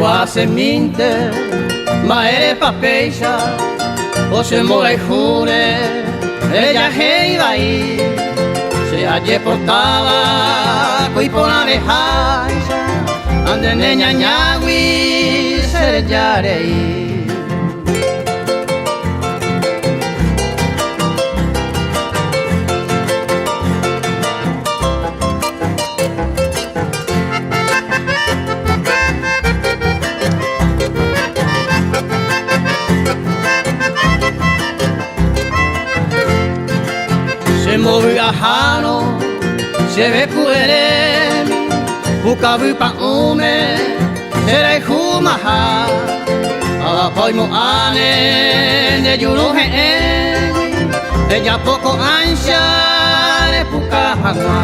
Quase minte, ma ere papeja, o se mora e jure, ella heiva aí, se alle portava, coi por la vejaja, ande neña ñagui, se yarei. Se movía jano, se ve cueremi, bucabu pa ume, se re jumaha, a poi mo ane, de yuru he, ella poco ansia, le puka hangwa.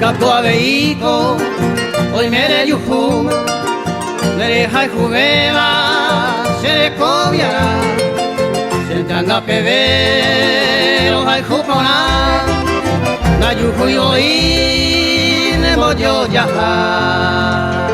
Katua veiko, hoy mere yuhu, mere hai juvela, se le cobiara, se tanga pevero hai jupona, na yuhu yoi ne mojo yaha.